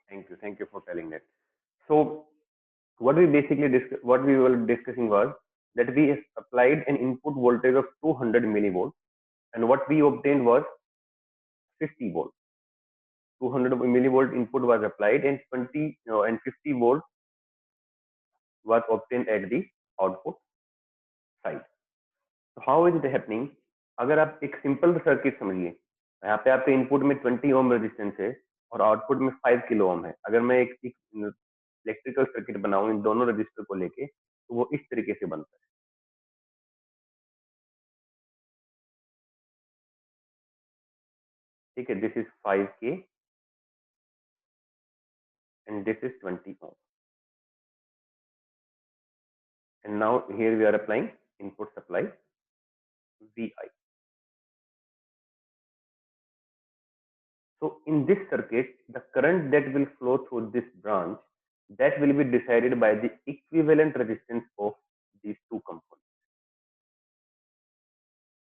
Thank you for telling that. So what we were discussing was that we applied an input voltage of 200 millivolts, and what we obtained was 50 volts. 200 millivolt input was applied, and 50 volt was obtained at the output side. So how is it happening? अगर आप एक simple circuit समझिए, यहाँ पे आपके input में 20 ohm resistance है और आउटपुट में 5 किलो ओम है। अगर मैं एक इलेक्ट्रिकल सर्किट बनाऊं इन दोनों रजिस्टर को लेके, तो वो इस तरीके से बनता है। ठीक है, this is 5K and this is 20 ohm, and now here we are applying input supply VI. So in this circuit, the current that will flow through this branch, that will be decided by the equivalent resistance of these two components.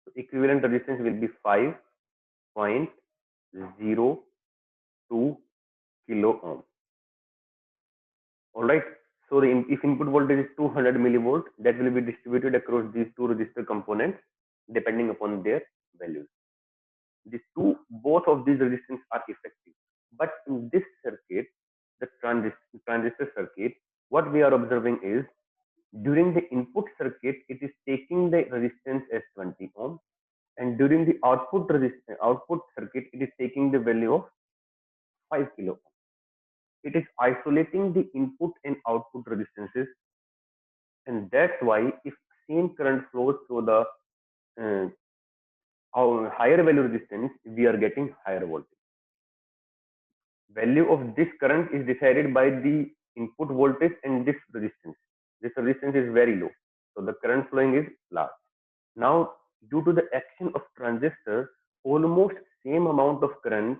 So equivalent resistance will be 5.02 kilo ohm. All right. So if input voltage is 200 millivolt, that will be distributed across these two resistor components depending upon their values. Both of these resistance are effective. But in this circuit, the transistor circuit, what we are observing is during the input circuit, it is taking the resistance as 20 ohm, and during the output circuit, it is taking the value of 5 kilo ohm. It is isolating the input and output resistances, and that's why if same current flows through the higher value resistance, we are getting higher voltage. Value of this current is decided by the input voltage and this resistance. This resistance is very low, so the current flowing is large. Now, due to the action of transistor, almost same amount of current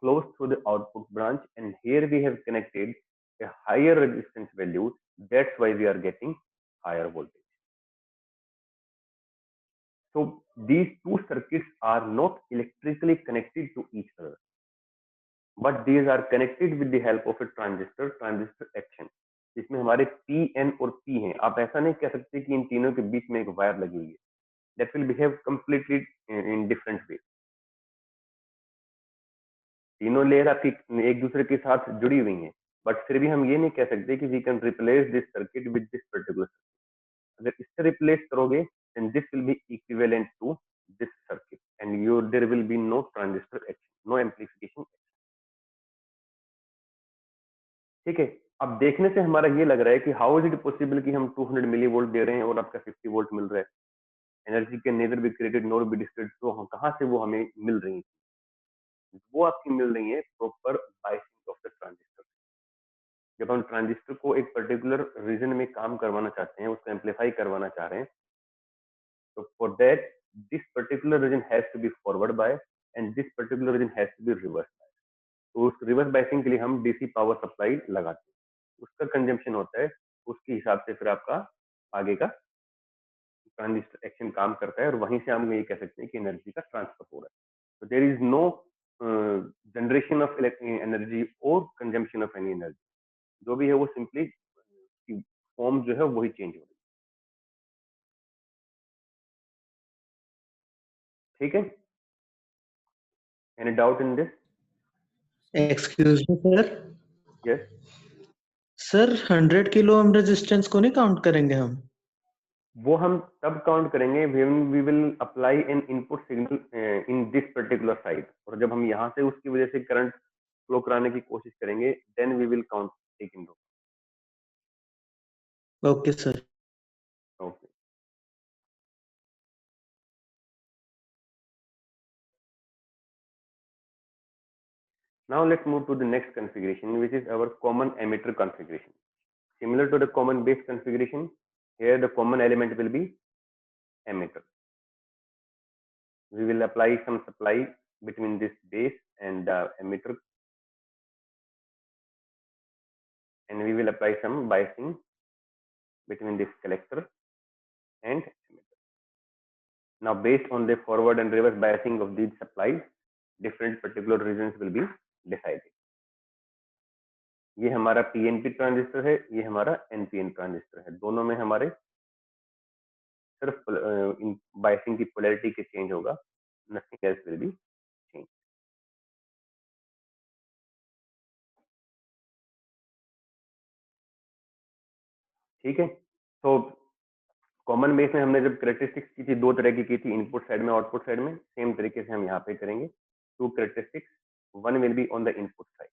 flows through the output branch, and here we have connected a higher resistance value. That's why we are getting higher voltage. So these two circuits are not electrically connected to each other, but these are connected with the help of a transistor action, जिसमें हमारे P, N और P हैं। आप ऐसा नहीं कह सकते कि इन तीनों के बीच में एक वायर लगी हुई है। That will behave completely in different way. तीनों लेयर आपकी एक दूसरे के साथ जुड़ी हुई हैं, बट फिर भी हम ये नहीं कह सकते कि we can replace this circuit with this particular circuit. अगर इससे रिप्लेस करोगे then this will be equivalent to this circuit and there will be no transistor action, no amplification action. ठीक है, अब देखने से हमारा ये लग रहा है कि हाउ इज इट पॉसिबल कि हम 200 मिली वोल्ट दे रहे हैं और आपका 50 वोल्ट मिल रहा है। Energy can nether be created nor be destroyed, तो हम कहाँ से वो हमें मिल रही है? वो आपकी मिल रही है proper biasing of the transistor. जब हम ट्रांजिस्टर को एक पर्टिकुलर रीजन में काम करवाना चाहते हैं, उसको एम्पलीफाई करवाना चाह रहे हैं, तो for that this particular region has to be forward by and this particular region has to be reverse by. तो उस रिवर्स बायसिंग के लिए हम डीसी पावर सप्लाई लगाते हैं, उसका कंजम्पशन होता है, उसके हिसाब से फिर आपका आगे का ट्रांजिस्टर एक्शन काम करता है और वहीं से हम ये कह सकते हैं कि एनर्जी का ट्रांसफर हो रहा है। तो there is no generation of energy और कंजम्पशन ऑफ एनी एनर्जी, जो भी है वो सिंपली फॉर्म जो है वही चेंज हो रही है। ठीक है, any doubt in this? Excuse me sir. Yes sir 100 kilo ohm resistance को नहीं काउंट करेंगे हम? वो हम तब काउंट करेंगे when we will apply an input signal in this particular side, और जब हम यहाँ से उसकी वजह से करंट फ्लो कराने की कोशिश करेंगे then we will count take into. Okay sir. Okay. Now let's move to the next configuration, which is our common emitter configuration. Similar to the common base configuration, here the common element will be emitter. We will apply some supply between this base and the emitter, and we will apply some biasing between this collector and emitter. Now, based on the forward and reverse biasing of these supplies, different particular regions will be decided. ये हमारा PNP transistor है, ये हमारा NPN transistor है। दोनों में हमारे सिर्फ बायसिंग की पोलैरिटी के चेंज होगा, nothing else will be change. ठीक है, तो कॉमन बेस में हमने जब कैरेक्टरिस्टिक्स की थी, दो तरह की थी, इनपुट साइड में आउटपुट साइड में। सेम तरीके से हम यहाँ पे करेंगे। To characteristics, one will be on the input side.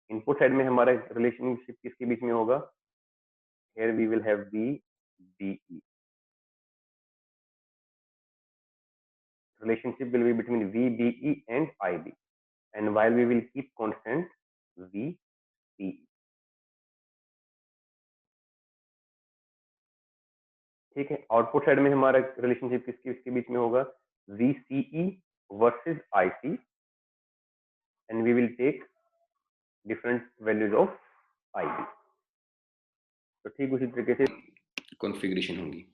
Input side में हमारा रिलेशनशिप किसके बीच में होगा? here we will have VBE. Relationship will be between VBE and IB, and while we will keep constant VCE. ठीक है, output side में हमारा relationship किसके बीच में होगा? VCE versus IC, and we will take different values of IB. तो ठीक उसी तरीके से कॉन्फ़िगरेशन होगी।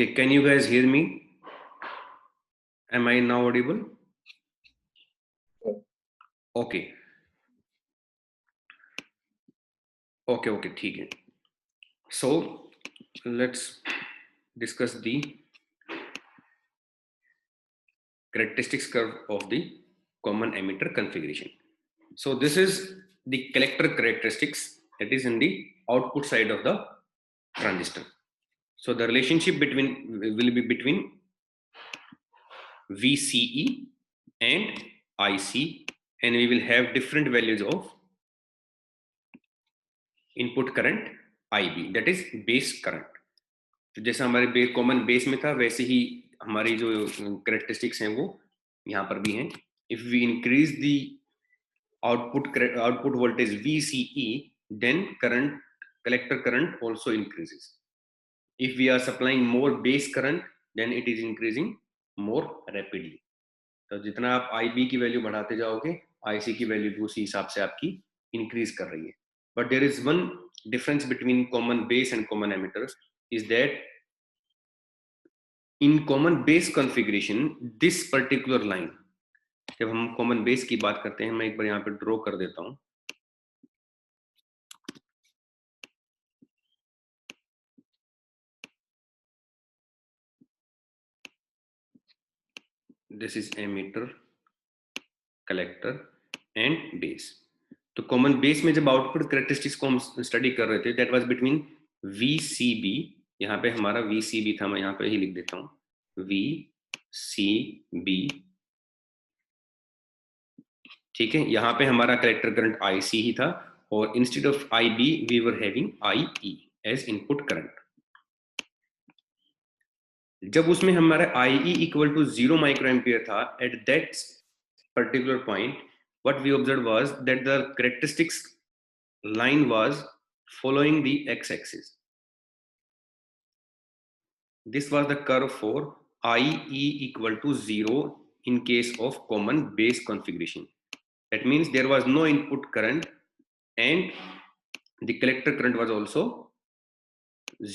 Okay, can you guys hear me? Am I now audible? Okay. Okay, ठीक है। So let's discuss the characteristics curve of the common emitter configuration. So this is the collector characteristics that is in the output side of the transistor. So the relationship will be between VCE and IC, and we will have different values of input current IB, that is base current. तो जैसा हमारे common base में था वैसे ही हमारी जो characteristics हैं वो यहाँ पर भी हैं। If we increase the output voltage VCE, then collector current also increases. If we are supplying more base current, then it is increasing more rapidly. तो जितना आप IB की वैल्यू बढ़ाते जाओगे, IC की वैल्यू भी उसी हिसाब से आपकी इंक्रीज कर रही है। But there is one difference between common base and common emitter is that in common base configuration, this particular line, जब हम कॉमन बेस की बात करते हैं, मैं एक बार यहाँ पे ड्रॉ कर देता हूं। This is emitter, collector and base. तो कॉमन बेस में जब आउटपुट कैरेक्टरिस्टिक्स को हम स्टडी कर रहे थे, दैट वाज बिटवीन VCB, यहाँ पे हमारा VCB था, मैं यहाँ पे ही लिख देता हूँ VCB। ठीक है, यहाँ पे हमारा कलेक्टर करंट IC ही था, और instead of IB we were having IE as input current. जब उसमें हमारा IE इक्वल टू 0 माइक्रोएम्पियर था, at that particular point what we observed was that the characteristics line was following the x-axis. This was the curve for IE equal to 0 in case of common base configuration. That means there was no input current and the collector current was also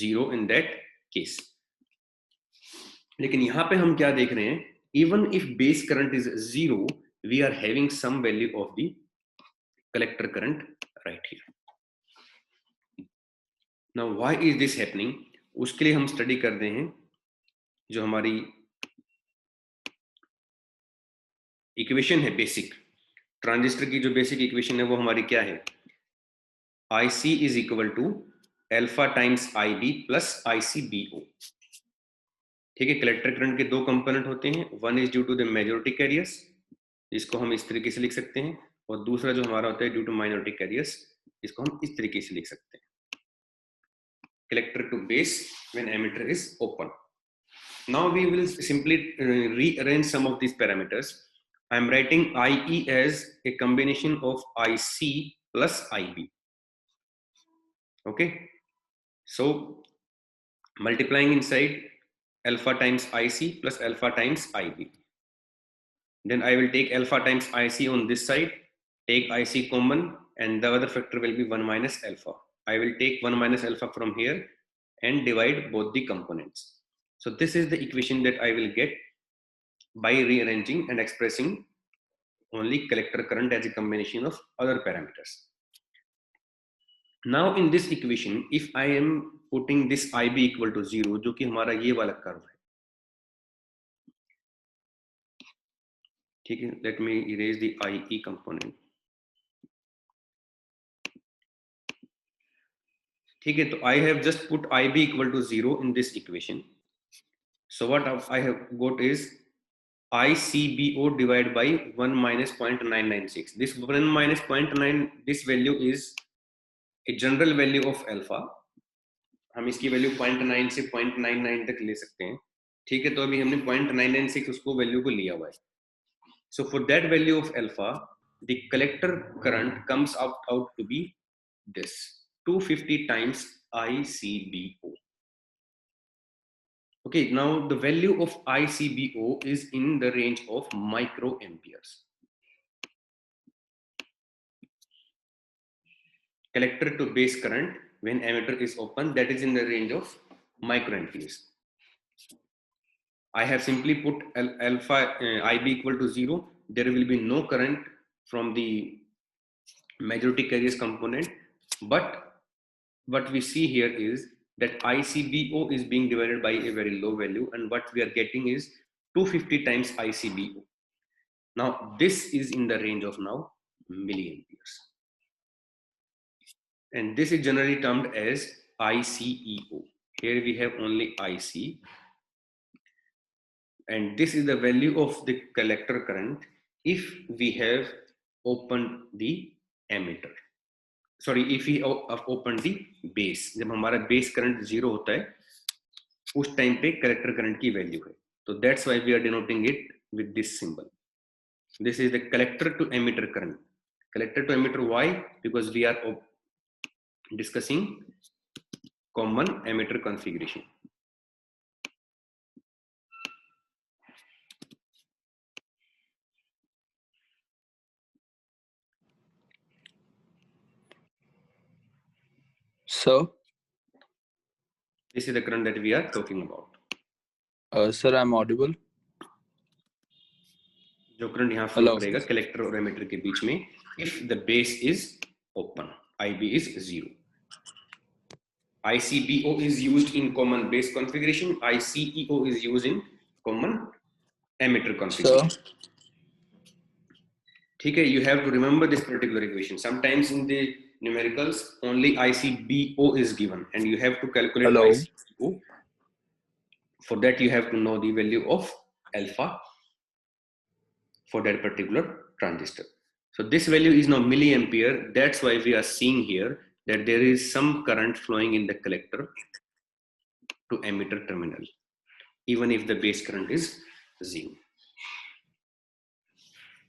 0 in that case. लेकिन यहाँ पे हम क्या देख रहे हैं? Even if base current is 0, we are having some value of the collector current right here. Now why is this happening? उसके लिए हम स्टडी करते हैं जो हमारी इक्वेशन है बेसिक ट्रांजिस्टर की। जो बेसिक इक्वेशन है वो हमारी क्या है? IC is equal to alpha times IB plus ICBO। ठीक है, कलेक्टर करंट के दो कंपोनेंट होते हैं, one is due to the majority carriers, इसको हम इस तरीके से लिख सकते हैं, और दूसरा जो हमारा होता है ड्यू टू माइनॉरिटी कैरियर्स, इसको हम इस तरीके से लिख सकते हैं। collector to base when emitter is open. Now we will simply rearrange some of these parameters. I am writing IE as a combination of IC plus IB. Okay, so multiplying inside alpha times IC plus alpha times IB. Then I will take alpha times IC on this side, take IC common, and the other factor will be 1 minus alpha. I will take 1 minus alpha from here and divide both the components. So this is the equation that I will get by rearranging and expressing only collector current as a combination of other parameters. Now in this equation, if I am putting this IB equal to 0, जो कि हमारा ये वाला curve है, ठीक है, let me erase the IE component. ठीक है, तो I have just put IB equal to 0 in this equation. So what I have got is ICBO divided by 1 minus 0.996. This 1 minus 0.9, this value is a general value of alpha. हम इसकी value 0.9 से 0.99 तक ले सकते हैं, ठीक है, तो अभी हमने 0.996 उसको वैल्यू को लिया हुआ है. So for that value of alpha, the collector current comes out to be this 250 times ICBO. Okay, now the value of ICBO is in the range of microamperes. Collector to base current when emitter is open, that is in the range of microamperes. I have simply put alpha IB equal to 0. There will be no current from the majority carriers component, but what we see here is that ICBO is being divided by a very low value, and what we are getting is 250 times ICBO. Now this is in the range of now milliamperes, and this is generally termed as ICEO. Here we have only IC, and this is the value of the collector current if we have opened the emitter. Sorry, if we have opened the base. जब हमारा base current 0 होता है, उस time पे collector current की value है. So that's why we are denoting it with this symbol. This is the collector to emitter current. Collector to emitter, why? Because we are discussing common emitter configuration. So, this is the current that we are talking about. Sir, I'm audible. जो current यहाँ flow करेगा collector और emitter के बीच में, if the base is open, IB is 0. ICBO is used in common base configuration. ICEO is used in common emitter configuration. ठीक है, you have to remember this particular equation. Sometimes in the numericals only ICBO is given, and you have to calculate ICBO. For that you have to know the value of alpha for that particular transistor. So this value is now milliampere. That's why we are seeing here that there is some current flowing in the collector to emitter terminal, even if the base current is 0.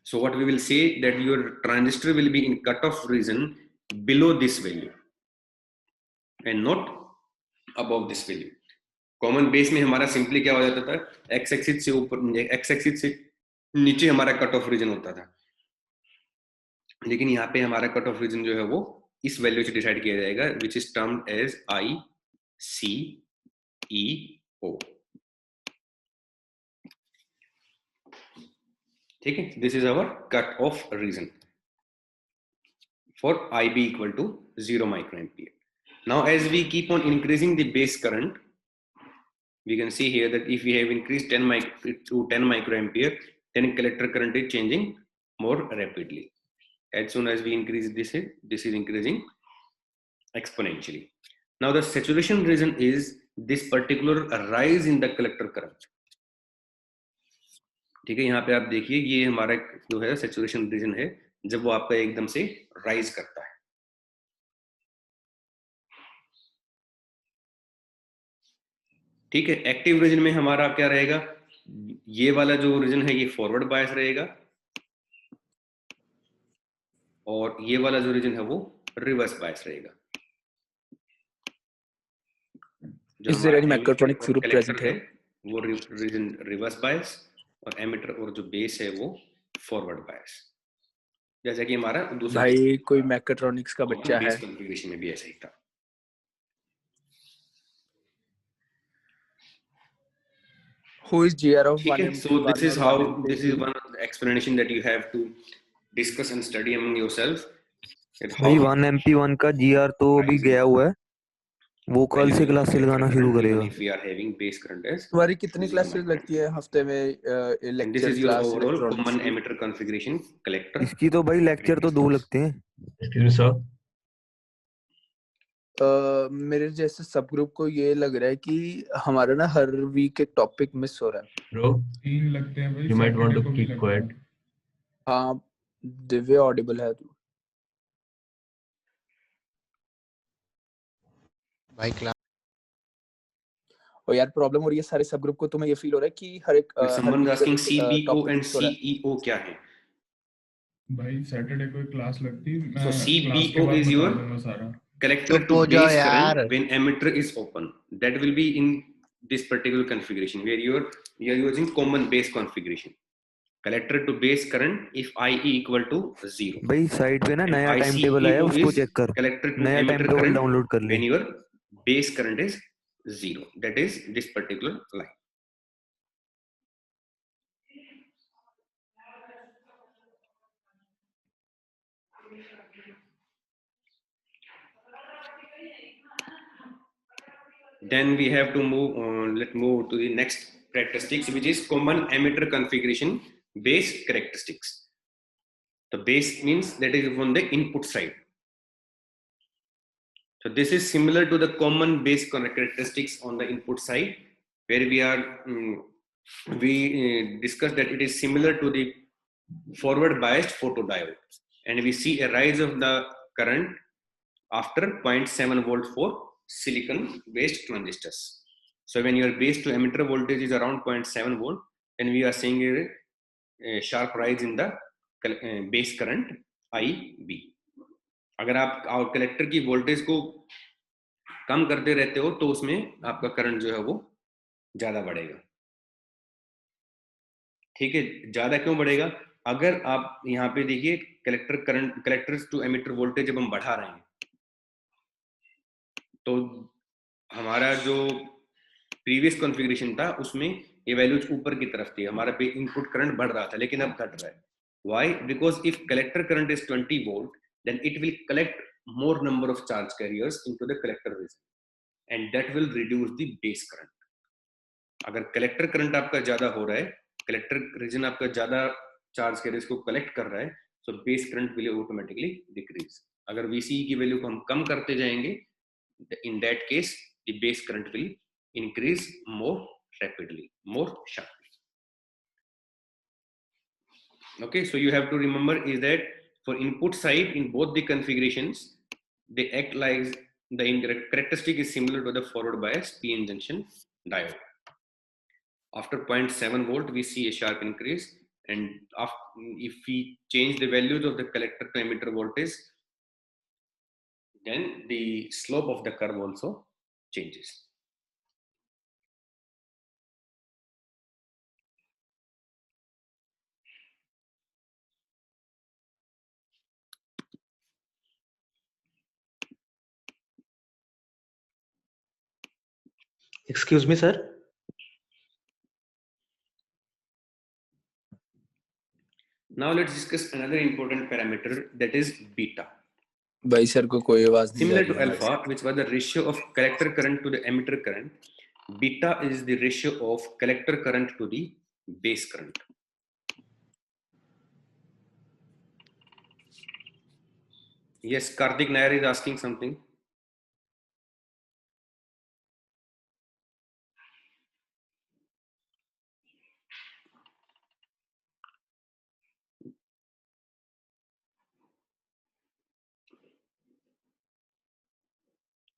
So what we will say that your transistor will be in cutoff region below this value and not above this value. Common base में हमारा simply क्या हो जाता था, x axis से ऊपर, x axis से नीचे हमारा कट ऑफ रीजन होता था, लेकिन यहाँ पे हमारा कट ऑफ रीजन जो है वो इस वैल्यू से डिसाइड किया जाएगा, which is termed as ICEO. ठीक है, this is our cut off region for IB equal to 0 microampere. Now as we keep on increasing the base current, we can see here that if we have increased 10 microampere, then collector current is changing more rapidly. As soon as we increase this is increasing exponentially. Now the saturation region is this particular rise in the collector current. ठीक है, यहाँ पे आप देखिए ये हमारा जो है saturation region है, जब वो आपका एकदम से rise करता है. ठीक है, एक्टिव रीजन में हमारा क्या रहेगा, ये वाला जो रीजन है ये फॉरवर्ड बायस रहेगा और ये वाला जो रीजन है वो रिवर्स बायस रहेगा। जो Is there हमारा any एमिटर mechatronic और group कलेक्टर present है here? वो रीजन रिवर्स बायस और एमिटर और जो बेस है वो फॉरवर्ड बायस, जैसा कि हमारा दूसरे भाई कोई mechatronics का बच्चा बेस है? कॉन्फ़िगरेशन में भी ऐसा ही था। Who is GR of ठीक है, 1 so this MP1 is or how 1 this is MP2? one explanation that you have to discuss and study among yourself that how भाई 1 MP1 का GR तो अभी गया हुआ है, वो कल से क्लास से लगाना शुरू करेगा। if we are having base current as तुम्हारी कितनी क्लासेस लगती है हफ्ते में? and this lecture is your class overall electronics common की? emitter configuration collector। इसकी तो भाई लेक्चर तो 2 लगते हैं। एक्सक्यूज मी सर, मेरे जैसे सब ग्रुप को ये लग रहा है कि हमारा ना हर वीक एक टॉपिक मिस हो रहा है। ब्रो 3 लगते हैं भाई, you might want Saturday to को भी कीप लगता क्वाइट। है। हाँ, दिव्य ऑडिबल है तू? भाई क्लास और यार प्रॉब्लम हो रही है सारे सब ग्रुप को, तुम्हें ये फील हो रहा है कि हर If someone is week asking एक CBO टॉपिक and मिस हो रहा है। CEO क्या है? भाई सैटरडे को एक क्लास लगती है, So मैं क्लास के CBO बाद is बता your दूंगा सारा। collector चुप to हो जाओ base यार। current when emitter is open. That will be in this particular configuration where you are using common base configuration. Collector to base current if IE equal to 0. भाई side पे ना And नया time table आया, ICEO उसको is check कर, collector to नया time emitter table current download कर ले। when your base current is 0. That is this particular line. Then we have to move on. Let's move to the next characteristics, which is common emitter configuration base characteristics. The base means that is on the input side. So this is similar to the common base characteristics on the input side, where we discussed that it is similar to the forward biased photodiode, and we see a rise of the current after 0.7 volt for silicon based transistors. So when your base to emitter voltage is around 0.7 volt, then we are seeing a sharp rise in the base current IB. अगर आप collector की voltage को कम करते रहते हो तो उसमें आपका करंट जो है वो ज्यादा बढ़ेगा। ठीक है, ज्यादा क्यों बढ़ेगा? अगर आप यहाँ पे देखिए collector current, collectors to emitter voltage जब हम बढ़ा रहे हैं तो हमारा जो प्रीवियस कॉन्फ़िगरेशन था उसमें ये वैल्यूज ऊपर की तरफ थी, हमारा इनपुट करंट बढ़ रहा था, लेकिन अब घट रहा है। Why? Because if collector current is 20 volt, then it will collect more number of charge carriers into the collector region, and that will reduce the base current. अगर कलेक्टर करंट आपका ज्यादा हो रहा है, कलेक्टर रीजन आपका ज्यादा charge carriers को collect कर रहा है, so base current will automatically decrease. अगर VCE की वैल्यू को हम कम करते जाएंगे, in that case the base current will increase more rapidly, more sharply. Okay, so you have to remember is that for input side in both the configurations, they act like the characteristic is similar to the forward bias PN junction diode. After 0.7 volt, we see a sharp increase, and if we change the values of the collector to emitter voltage, then the slope of the curve also changes. Excuse me sir, Now let's discuss another important parameter, that is beta. भाई sir को कोई आवाज नहीं Similar uh to रही है alpha, which was the ratio of collector current to the emitter current, beta is the ratio of collector current to the base current. Yes, Karthik Nair is asking something.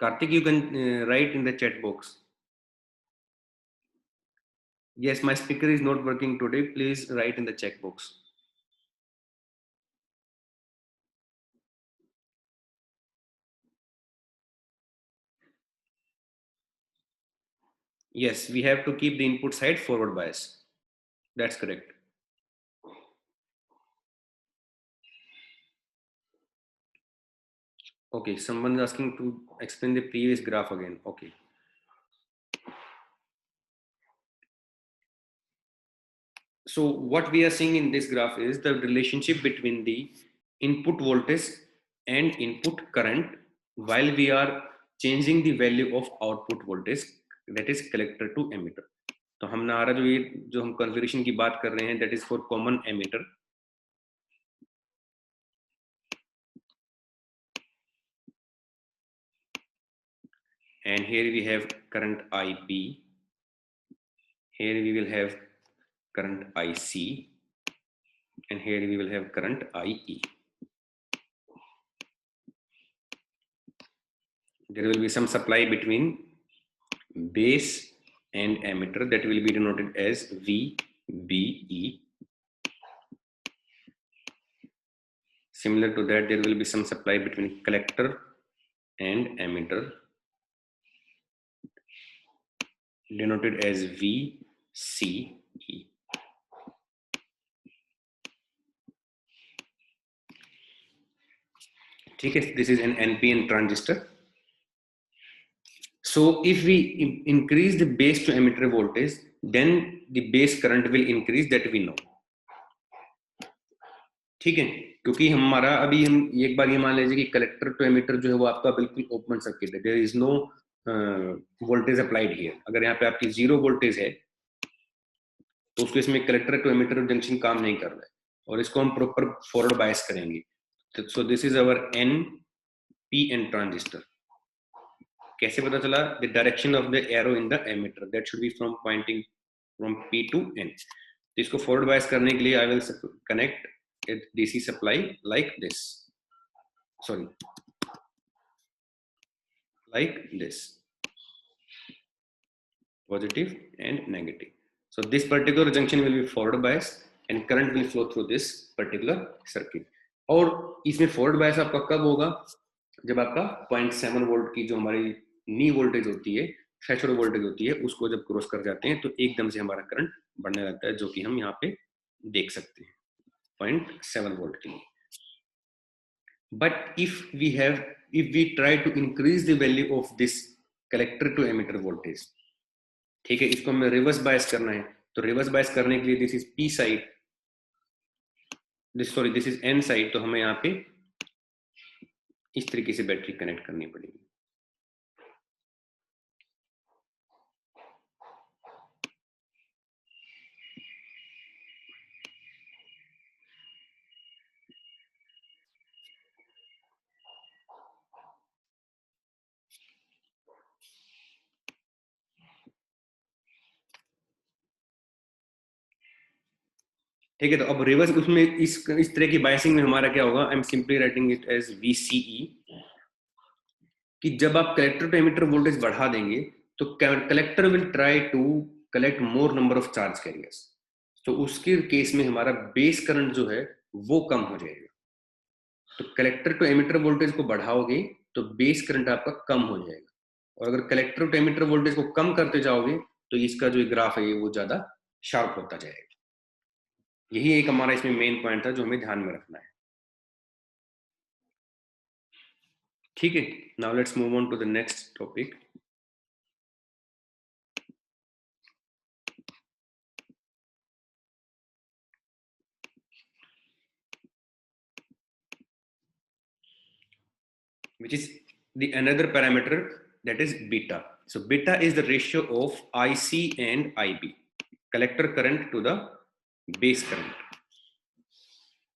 Karthik, you can write in the chat box. Yes, my speaker is not working today. Please write in the check box. Yes, we have to keep the input side forward bias. That's correct. Okay, someone is asking to explain the previous graph again. Okay. So what we are seeing in this graph is the relationship between the input voltage and input current while we are changing the value of output voltage, that is collector to emitter. तो हमारा जो हम configuration की बात कर रहे हैं, that is for common emitter. And here we have current IB. Here we will have current IC. And here we will have current IE. There will be some supply between base and emitter that will be denoted as VBE. Similar to that, there will be some supply between collector and emitter denoted as VCE. Okay, this is an NPN transistor. So if we increase the base to emitter voltage, then the base current will increase, that we know. ठीक है, क्योंकि हमारा अभी हम एक बार ये मान लीजिए कि कलेक्टर टू एमिटर जो है वो आपका बिल्कुल ओपन सर्किट है, there is no voltage applied here. अगर यहाँ पे आपकी जीरो वोल्टेज है तो उसके इसमें कलेक्टर टू एमिटर जंक्शन काम नहीं कर रहा है और इसको हम प्रॉपर फॉरवर्ड बायस करेंगे. So this is our NPN transistor. कैसे पता चला? The direction of the arrow in the emitter that should be from pointing from P to N. तो इसको फॉरवर्ड बायस करने के लिए I will connect DC supply like this, sorry, like this, positive and negative. So this particular junction will be forward bias and current will flow through this particular circuit. और इसमें forward bias आपका कब होगा? जब आपका 0.7 volt की जो हमारी नी वोल्टेज होती है, थ्रेशोल्ड वोल्टेज होती है, उसको जब क्रॉस कर जाते हैं तो एकदम से हमारा करंट बढ़ने लगता है, जो कि हम यहाँ पे देख सकते हैं 0.7 volt के लिए. But if we try to increase the value of this collector to emitter voltage, ठीक है, इसको हमें रिवर्स बायस करना है. तो रिवर्स बायस करने के लिए this is P side, this is N side. तो हमें यहाँ पे इस तरीके से बैटरी कनेक्ट करनी पड़ेगी. ठीक है, तो अब रिवर्स उसमें इस तरह की बायसिंग में हमारा क्या होगा? I am simply writing it as VCE. कि जब आप कलेक्टर टू एमिटर वोल्टेज बढ़ा देंगे तो collector will try to collect more number of charge carriers. तो उसके केस में हमारा बेस करंट जो है वो कम हो जाएगा. तो कलेक्टर टू एमिटर वोल्टेज को बढ़ाओगे तो बेस करंट आपका कम हो जाएगा. और अगर कलेक्टर टू एमिटर वोल्टेज को कम करते जाओगे तो इसका जो ग्राफ है वो ज्यादा शार्प होता जाएगा. यही एक हमारा इसमें मेन पॉइंट था जो हमें ध्यान में रखना है. ठीक है, now let's move on to the next topic. which is the another parameter, that is beta. So beta is the ratio of IC and IB, collector current to the base current.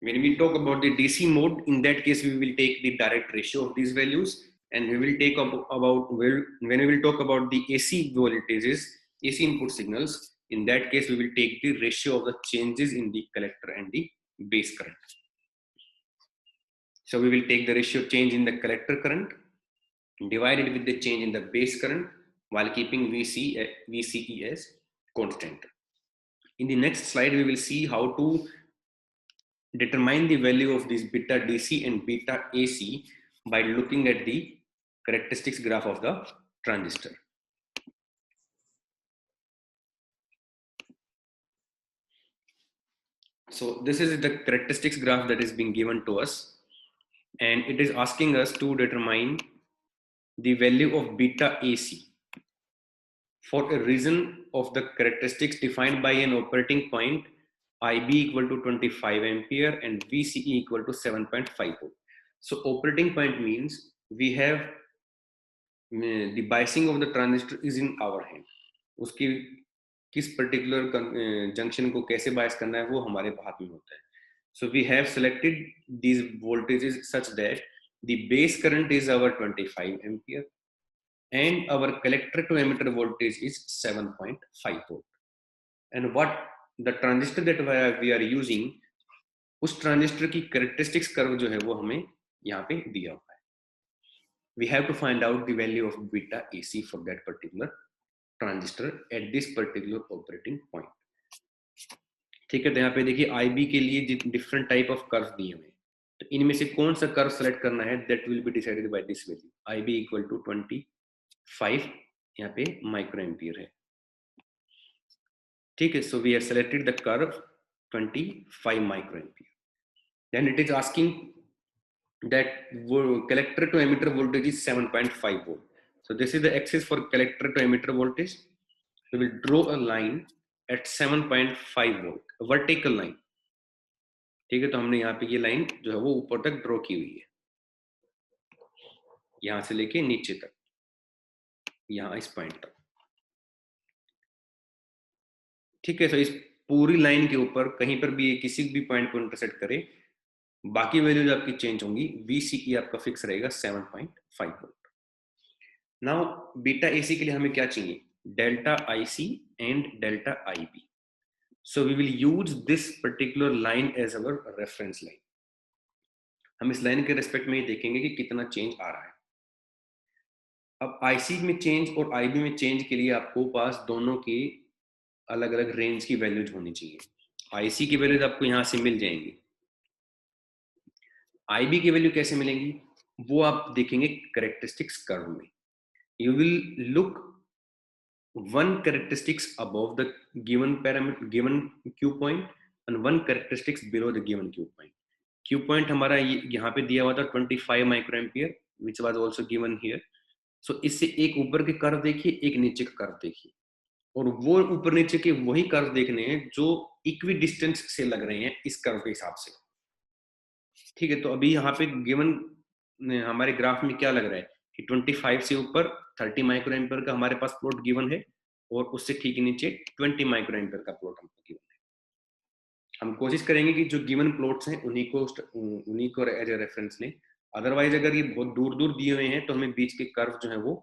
When we talk about the DC mode, in that case we will take the direct ratio of these values, and we will take about when we will talk about the AC voltages, AC input signals, in that case we will take the ratio of the changes in the collector and the base current. So we will take the ratio change in the collector current divided with the change in the base current while keeping VCE as constant. In the next slide, we will see how to determine the value of this beta DC and beta AC by looking at the characteristics graph of the transistor. So this is the characteristics graph that is being given to us, and it is asking us to determine the value of beta AC for a region of the characteristics defined by an operating point IB equal to 25 ampere and VCE equal to 7.5 volt. So operating point means we have the biasing of the transistor is in our hand. उसकी किस particular junction को कैसे bias करना है वो हमारे हाथ में होता है. So we have selected these voltages such that the base current is our 25 ampere and our collector to emitter voltage is 7.5 volt. And what the transistor that we are using, उस transistor की characteristics curve जो है वो हमें यहाँ पे दिया हुआ है. We have to find out the value of beta AC for that particular transistor at this particular operating point. ठीक है, तो यहाँ पे देखिए IB के लिए different type of curve दिए हुए हैं. तो इनमें से कौन सा कर्व सेलेक्ट करना है that will be decided by this value. IB equal to 25 यहाँ पे माइक्रोएम्पियर है. ठीक है, so we have selected the curve 25 microampere. Then it is asking that collector to emitter voltage is 7.5 volt. So this is the axis for collector to emitter voltage. We will draw a line at 7.5 volt, a vertical line. ठीक है, तो हमने यहाँ पे ये line जो है वो ऊपर तक ड्रॉ की हुई है, यहाँ से लेके नीचे तक, यहाँ इस पॉइंट तक. ठीक है, तो इस पूरी लाइन के ऊपर कहीं पर भी किसी भी पॉइंट को इंटरसेक्ट करे, बाकी वैल्यूज आपकी चेंज होंगी. VCE आपका फिक्स रहेगा 7.5 वोल्ट. नाउ बीटा AC के लिए हमें क्या चाहिए? Delta IC and delta IB. So we will use this particular line as our reference line. हम इस लाइन के रेस्पेक्ट में ही देखेंगे कि कितना चेंज आ रहा है. अब IC में चेंज और IB में चेंज के लिए आपको पास दोनों की अलग अलग रेंज की वैल्यूज होनी चाहिए. IC की वैल्यूज आपको यहां से मिल जाएंगी. IB की वैल्यू कैसे मिलेंगी वो आप देखेंगे कैरेक्टरिस्टिक्स कर्व में. You will look one characteristics above the given parameter given Q point and one characteristics below the given Q point. Q point हमारा यहाँ पे दिया हुआ था 25 microampere which was also given here. So इससे एक ऊपर के कर्व देखिए, एक नीचे का कर्व देखिए, और वो ऊपर नीचे के वही कर्व देखने हैं जो इक्वी डिस्टेंस से लग रहे हैं इस कर्व के हिसाब से. ठीक है, तो अभी यहाँ पे गिवन हमारे ग्राफ में क्या लग रहा है कि 25 से ऊपर 30 माइक्रोएम्पियर का हमारे पास प्लॉट गिवन है और उससे ठीक नीचे 20 माइक्रोएम्पियर का प्लॉट हमको गिवन है. हम कोशिश करेंगे कि जो गिवन प्लॉट्स हैं उन्हीं को एज ए रेफरेंस लें. अदरवाइज अगर ये बहुत दूर दूर दिए हुए हैं तो हमें बीच के कर्व जो है वो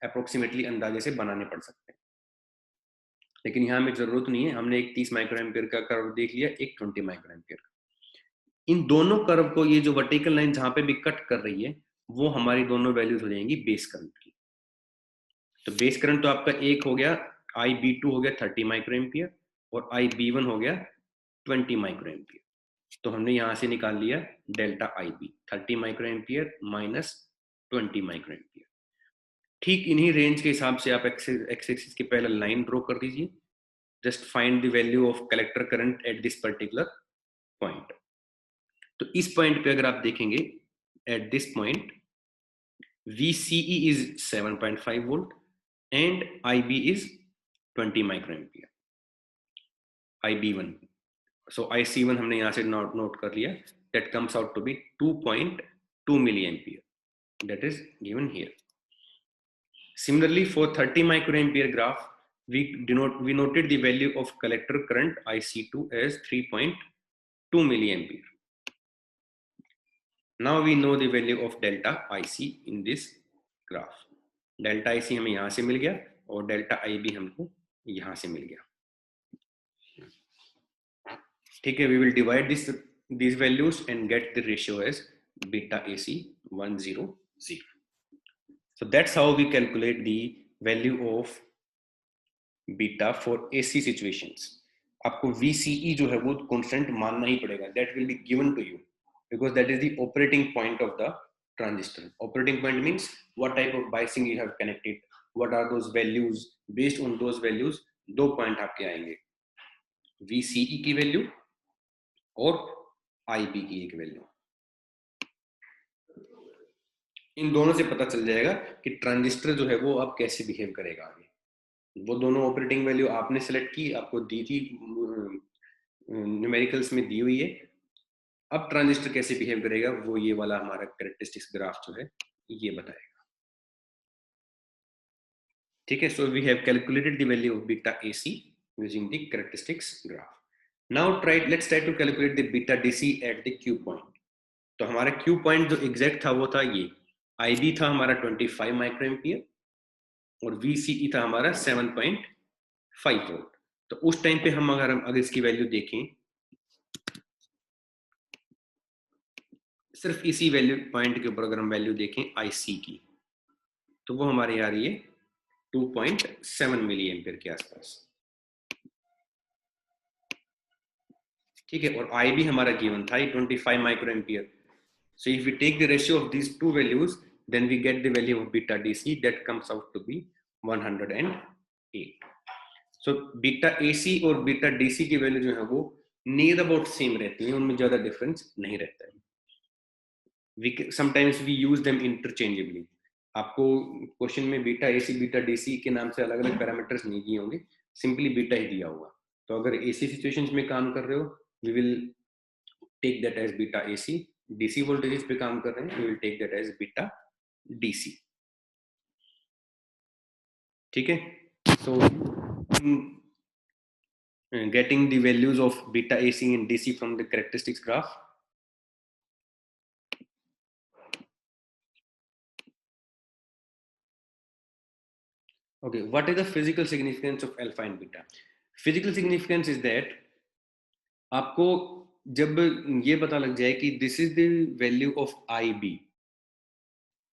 अप्रोक्सीमेटली अंदाजे से बनाने पड़ सकते हैं. लेकिन यहाँ हमें जरूरत नहीं है. हमने एक 30 माइक्रोएम्पियर का कर्व देख लिया, एक 20 माइक्रोएम्पियर का. इन दोनों कर्व को ये जो वर्टिकल लाइन जहां पे भी कट कर रही है वो हमारी दोनों वैल्यूज हो जाएंगी बेस करंट की. तो बेस करंट तो आपका एक हो गया, IB2 हो गया 30 माइक्रोएम्पियर और IB1 हो गया 20 माइक्रोएम्पियर. तो हमने यहां से निकाल लिया delta IB 30 microampere minus 20 microampere. ठीक इन्हीं रेंज के हिसाब से आप एक्स एक्सिस के पहले लाइन ड्रॉ कर दीजिए. Just find the value of collector current at this particular point. तो इस पॉइंट पे अगर आप देखेंगे at this point VCE is 7.5 volt and IB is 20 microampere. IB1, so IC1 हमने यहाँ से नोट कर लिया. That comes out to be 2.2 milliampere. That is given here. Similarly, for 30 microampere graph, we noted the value of collector current IC2 as 3.2 milliampere. Now we know the value of delta IC in this graph. Delta IC हमें यहाँ से मिल गया और delta IB हमको यहाँ से मिल गया. ठीक है, we will divide these values and get the ratio as beta AC 100. So that's how we calculate the value of beta for AC situations. आपको VCE जो है वो कांस्टेंट मानना ही पड़ेगा, that will be given to you because that is the operating point of the transistor. Operating point means what type of biasing you have connected, what are those values, based on those values दो point आपके आएंगे, VCE की value और IB की एक value. इन दोनों से पता चल जाएगा कि ट्रांजिस्टर जो है वो अब कैसे बिहेव करेगा आगे. वो दोनों ऑपरेटिंग वैल्यू आपने सेलेक्ट की, आपको दी थी, न्यूमेरिकल्स में दी हुई है. अब ट्रांजिस्टर कैसे बिहेव करेगा वो ये वाला हमारा कैरेक्टरिस्टिक्स ग्राफ जो है ये बताएगा. ठीक है, so we have calculated the value of beta AC using the characteristics graph. Now let's try to calculate the beta DC at the Q पॉइंट. तो हमारा Q पॉइंट जो एग्जैक्ट था वो था ये, IB था हमारा 25 माइक्रोएम्पियर और VCE था हमारा 7.5 वोल्ट. तो उस टाइम पे हम अगर इसकी वैल्यू देखें, सिर्फ इसी वैल्यू पॉइंट के ऊपर अगर हम वैल्यू देखें IC की, तो वो हमारे आ रही है 2.7 मिली एम्पियर के आसपास. ठीक है, और IB हमारा गिवन था 25 microampere. So if we take the ratio of these two values, then we get the value of beta DC that comes out to be 108. So beta AC और beta DC की value जो है वो near about same रहती है, उनमें ज्यादा difference नहीं रहता है. Sometimes we use them interchangeably. आपको क्वेश्चन में बीटा AC बीटा DC के नाम से अलग अलग पैरामीटर्स नहीं दिए होंगे, सिंपली बीटा ही दिया होगा. तो अगर AC सिचुएशंस में काम कर रहे हो, we will take that as beta AC. DC voltages पे काम कर रहे हैं, we will take that as beta DC. ठीक है, so getting the values of beta AC and DC from the characteristics graph. Okay, what is the physical significance of alpha and beta? Physical significance is that आपको जब ये पता लग जाए कि this is the value of IB,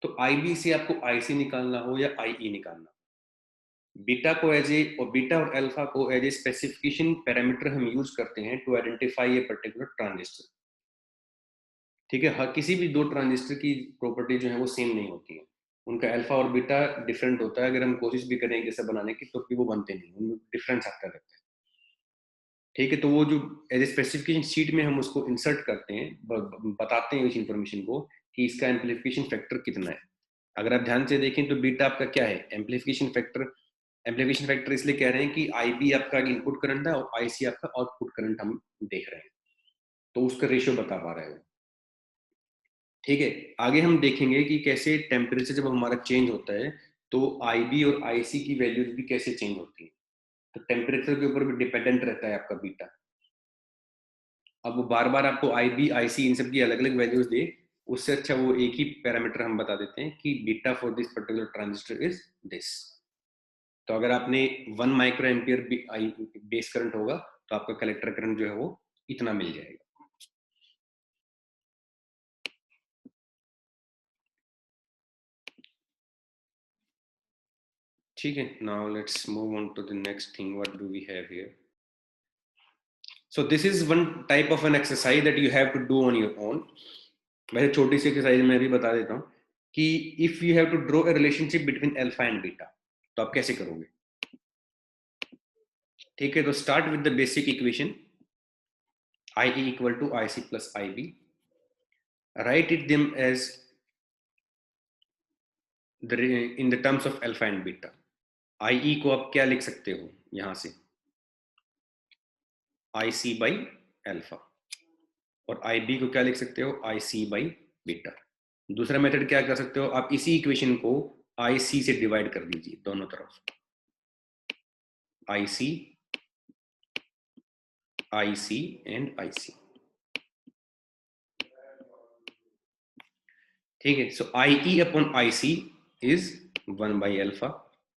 तो IB से आपको IC निकालना हो या IE निकालना, बीटा को एज ए और बीटा और अल्फा को एज ए स्पेसिफिकेशन पैरामीटर हम यूज करते हैं to identify a particular transistor. ठीक है, हर किसी भी दो ट्रांजिस्टर की प्रॉपर्टी जो है वो सेम नहीं होती है, उनका अल्फा और बीटा डिफरेंट होता है. अगर हम कोशिश भी करें जैसे बनाने की तो भी वो बनते नहीं, उनमें डिफरेंस आता रहता है. ठीक है, तो वो जो एज ए स्पेसिफिकेशन शीट में हम उसको इंसर्ट करते हैं, बताते हैं इस इंफॉर्मेशन को कि इसका एम्पलीफिकेशन फैक्टर कितना है. अगर आप ध्यान से देखें तो बीटा आपका क्या है, एम्पलीफिकेशन फैक्टर. एम्पलीफिकेशन फैक्टर इसलिए कह रहे हैं कि IB आपका इनपुट करंट है और IC आपका आउटपुट करंट हम देख रहे हैं, तो उसका रेशियो बता पा रहे हैं. ठीक है, आगे हम देखेंगे कि कैसे टेम्परेचर जब हमारा चेंज होता है तो IB और IC की वैल्यूज भी कैसे चेंज होती है. तो टेम्परेचर के ऊपर भी डिपेंडेंट रहता है आपका बीटा. अब वो बार बार आपको IB IC इन सब की अलग अलग वैल्यूज दे, उससे अच्छा वो एक ही पैरामीटर हम बता देते हैं कि beta for this particular transistor is this. तो अगर आपने 1 माइक्रो एम्पियर बेस करंट होगा तो आपका कलेक्टर करंट जो है वो इतना मिल जाएगा. ठीक है, now let's move on to the next thing. What do we have here? So this is one type of an exercise that you have to do on your own. वैसे छोटी सी exercise मैं भी बता देता हूँ कि if you have to draw a relationship between alpha and beta, तो आप कैसे करोगे. ठीक है, तो start with the basic equation IE equal to IC plus IB. Write it them as in the terms of alpha and beta. IE को आप क्या लिख सकते हो यहां से, IC by alpha, और IB को क्या लिख सकते हो, IC by beta. दूसरा मेथड क्या कर सकते हो, आप इसी इक्वेशन को IC से डिवाइड कर दीजिए दोनों तरफ. IC and IC. ठीक है, so IE upon IC is 1 by alpha,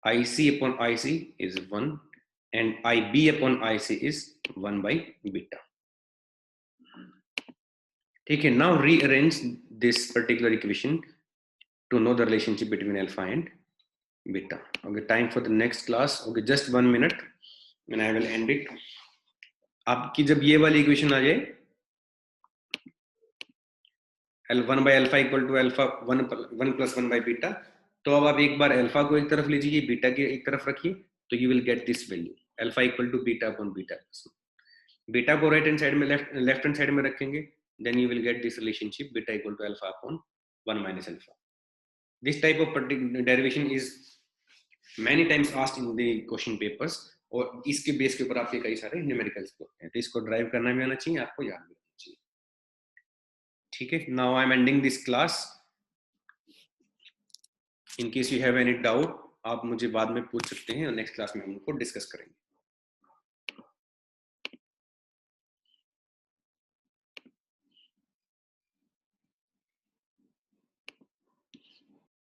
IC upon IC is 1, and IB upon IC is 1 by beta. ठीक है, now rearrange this particular equation to know the relationship between alpha and beta. Okay, time for the next class. Okay, just 1 minute and I will end it. आपकी जब ये वाली equation आ जाए L1 by alpha equal to alpha 1 plus 1 by beta, तो अब आप एक बार alpha को एक तरफ लीजिए, बीटा के एक तरफ रखिए, तो you will get this value alpha equal to beta upon beta. Beta को राइट हैंड साइड में लेफ्ट हैंड साइड में रखेंगे, then you will get this relationship beta equal to alpha upon 1 minus alpha. This type of derivation is many times asked in the question papers, और इसके base के ऊपर आपके कई सारे न्यूमेरिकल्स होते हैं, तो इसको ड्राइव करना भी आना चाहिए, आपको याद भी होना चाहिए। ठीक है, now I am ending this class. In case you have any doubt आप मुझे बाद में पूछ सकते हैं और नेक्स्ट क्लास में हम उनको डिस्कस करेंगे।